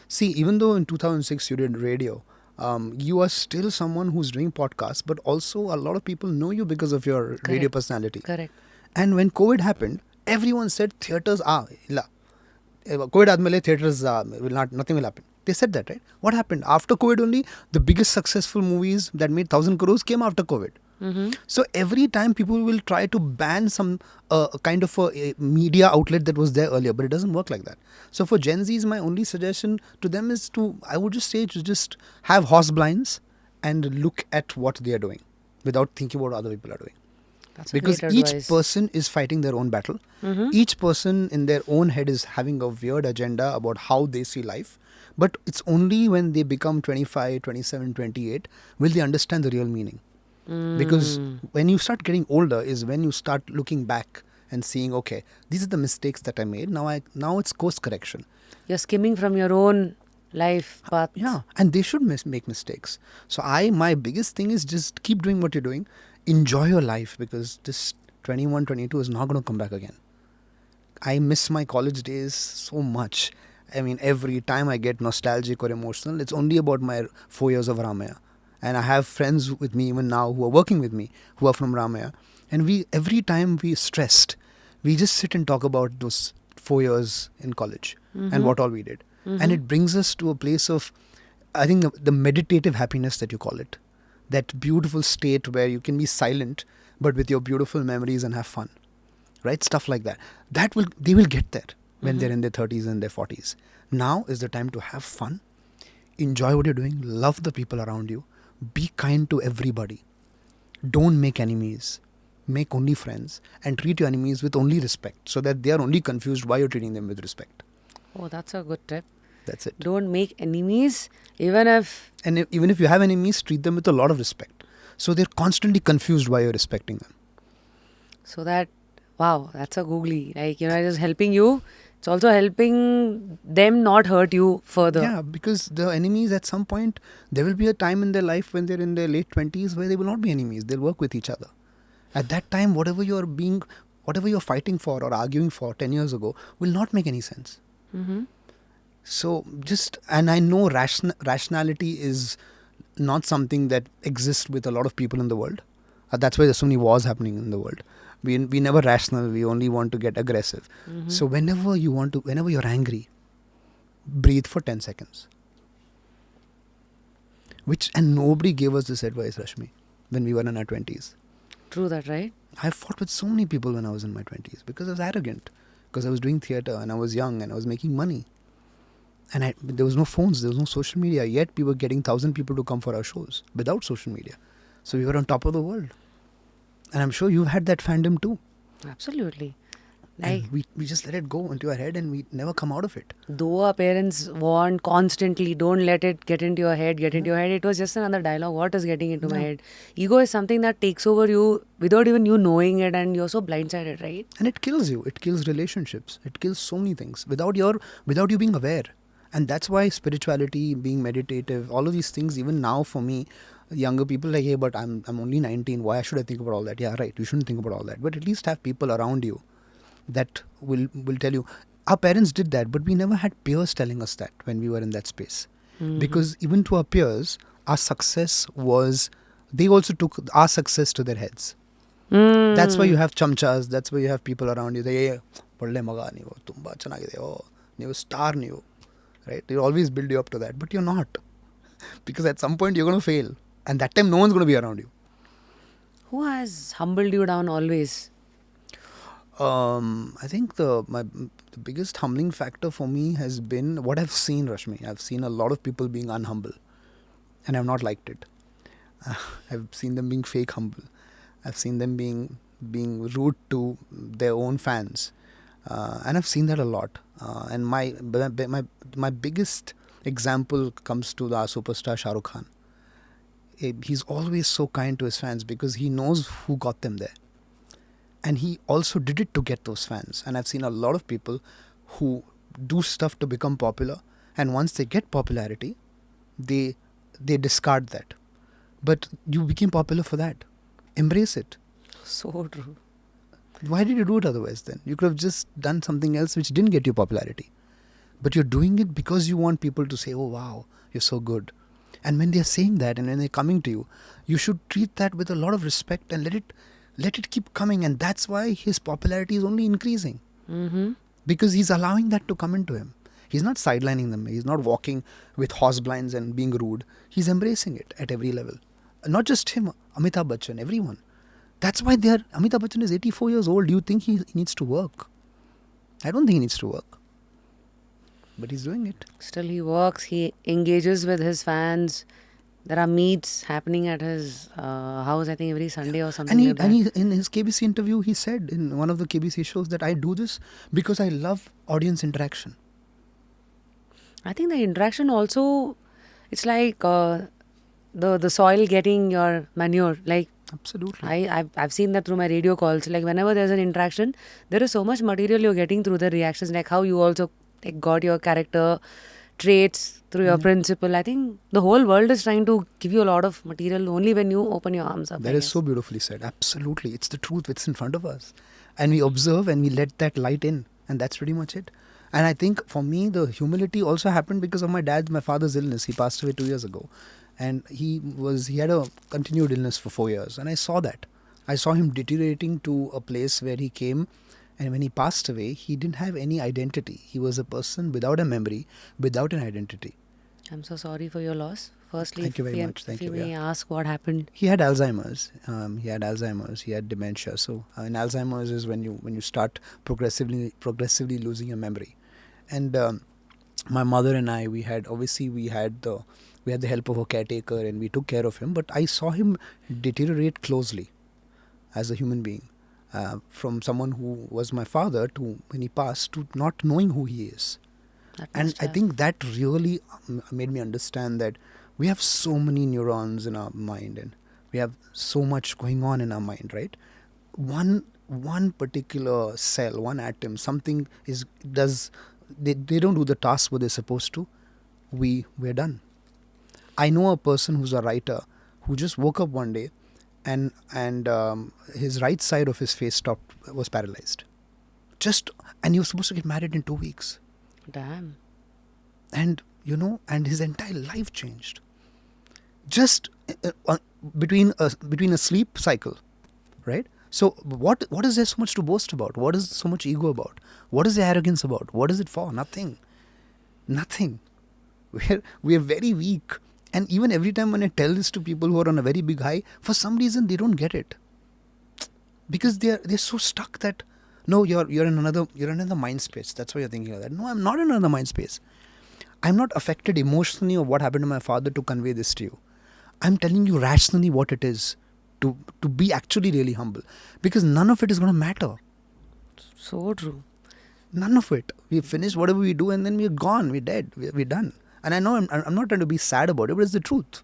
See, even though in 2006 you did radio, you are still someone who's doing podcasts, but also a lot of people know you because of your radio Correct. personality. Correct. And when COVID happened, everyone said theaters illa. COVID admele theaters will not, nothing will happen. They said that, right? What happened after COVID? Only the biggest successful movies that made 1,000 crores came after COVID. So every time people will try to ban some kind of a media outlet that was there earlier, but it doesn't work like that. So for Gen Zs, my only suggestion to them is I would just say to just have horse blinds and look at what they are doing without thinking about what other people are doing. That's a Because great each advice. person is fighting their own battle. Each person in their own head is having a weird agenda about how they see life. But it's only when they become 25, 27, 28 will they understand the real meaning. Because when you start getting older is when you start looking back and seeing, okay, these are the mistakes that I made. Now it's course correction. You're skimming from your own life path. Yeah, and they should make mistakes. So my biggest thing is just keep doing what you're doing. Enjoy your life, because this 21, 22 is not going to come back again. I miss my college days so much. I mean, every time I get nostalgic or emotional, it's only about my 4 years of Ramaya. And I have friends with me even now who are working with me, who are from Ramaya. And every time we stressed, we just sit and talk about those 4 years in college and what all we did. And it brings us to a place of, I think, the meditative happiness that you call it. That beautiful state where you can be silent, but with your beautiful memories and have fun. Right? Stuff like that. They will get there when they're in their 30s and their 40s. Now is the time to have fun. Enjoy what you're doing. Love the people around you. Be kind to everybody. Don't make enemies. Make only friends. And treat your enemies with only respect, so that they are only confused why you're treating them with respect. Oh, that's a good tip. That's it. Don't make enemies, even if... And even if you have enemies, treat them with a lot of respect. So they're constantly confused why you're respecting them. So that, wow, that's a googly. Like, it is helping you. It's also helping them not hurt you further. Yeah, because the enemies at some point, there will be a time in their life when they're in their late 20s where they will not be enemies. They'll work with each other. At that time, whatever you're fighting for or arguing for 10 years ago will not make any sense. So and I know rationality is not something that exists with a lot of people in the world. That's why there's so many wars happening in the world. We never rational. We only want to get aggressive. So whenever you're angry, breathe for 10 seconds. And nobody gave us this advice, Rashmi, when we were in our 20s. True that, right? I fought with so many people when I was in my 20s because I was arrogant. Because I was doing theatre and I was young and I was making money. And there was no phones, there was no social media. Yet we were getting 1,000 people to come for our shows without social media. So we were on top of the world. And I'm sure you've had that fandom too. Absolutely. And we just let it go into our head and we never come out of it. Though our parents warned constantly, don't let it get into your head, it was just another dialogue. What is getting into my head? Ego is something that takes over you without even you knowing it, and you're so blindsided, right? And it kills you. It kills relationships. It kills so many things without you being aware. And that's why spirituality, being meditative, all of these things, even now for me, younger people like, hey, but I'm only 19. Why should I think about all that? Yeah, right. You shouldn't think about all that. But at least have people around you that will tell you. Our parents did that, but we never had peers telling us that when we were in that space. Because even to our peers, our success was, they also took our success to their heads. That's why you have chamchas. That's why you have people around you. They, padle maga niyo, tumba chanagide, oh, niyo star niyo. Right? They always build you up to that, but you're not. Because at some point you're going to fail. And that time no one's going to be around you. Who has humbled you down always? I think the biggest humbling factor for me has been what I've seen, Rashmi. I've seen a lot of people being unhumble. And I've not liked it. I've seen them being fake humble. I've seen them being rude to their own fans. And I've seen that a lot. And my biggest example comes to our superstar Shah Rukh Khan. He's always so kind to his fans because he knows who got them there. And he also did it to get those fans. And I've seen a lot of people who do stuff to become popular. And once they get popularity, they discard that. But you became popular for that. Embrace it. So true. Why did you do it otherwise then? You could have just done something else which didn't get you popularity. But you're doing it because you want people to say, oh wow, you're so good. And when they're saying that and when they're coming to you, you should treat that with a lot of respect and let it keep coming. And that's why his popularity is only increasing. Mm-hmm. Because he's allowing that to come into him. He's not sidelining them. He's not walking with horse blinds and being rude. He's embracing it at every level. Not just him, Amitabh Bachchan, everyone. That's why Amitabh Bachchan is 84 years old. Do you think he needs to work? I don't think he needs to work. But he's doing it. Still, he works. He engages with his fans. There are meets happening at his house, I think, every Sunday or something like that. And he, in his KBC interview, he said in one of the KBC shows that I do this because I love audience interaction. I think the interaction also, it's like the soil getting your manure. Like, Absolutely. I've seen that through my radio calls. Like, whenever there's an interaction, there is so much material you're getting through the reactions. Like how you also got your character traits through your principle. I think the whole world is trying to give you a lot of material only when you open your arms up. That is so beautifully said. Absolutely. It's the truth. It's in front of us. And we observe and we let that light in. And that's pretty much it. And I think for me, the humility also happened because of my father's illness. He passed away 2 years ago. And he had a continued illness for 4 years. And I saw that. I saw him deteriorating to a place where he came. And when he passed away, he didn't have any identity. He was a person without a memory, without an identity. I'm so sorry for your loss. Firstly, Thank you very much. If you may ask what happened. He had Alzheimer's. He had dementia. So in Alzheimer's is when you start progressively losing your memory. And my mother and I, we had the help of a caretaker and we took care of him. But I saw him deteriorate closely as a human being. From someone who was my father to when he passed to not knowing who he is. And I think that really made me understand that we have so many neurons in our mind and we have so much going on in our mind, right? One particular cell, one atom, something they don't do the task what they're supposed to. We're done. I know a person who's a writer who just woke up one day and his right side of his face was paralyzed. And he was supposed to get married in 2 weeks. Damn. And his entire life changed. Just between a sleep cycle, right? So what is there so much to boast about? What is so much ego about? What is the arrogance about? What is it for? Nothing. We're very weak. And even every time when I tell this to people who are on a very big high, for some reason they don't get it. Because they're so stuck that, no, you're in another mind space. That's why you're thinking of that. No, I'm not in another mind space. I'm not affected emotionally of what happened to my father to convey this to you. I'm telling you rationally what it is to be actually really humble. Because none of it is going to matter. So true. None of it. We finish whatever we do and then we're gone. We're dead. We're done. And I know I'm not trying to be sad about it, but it's the truth.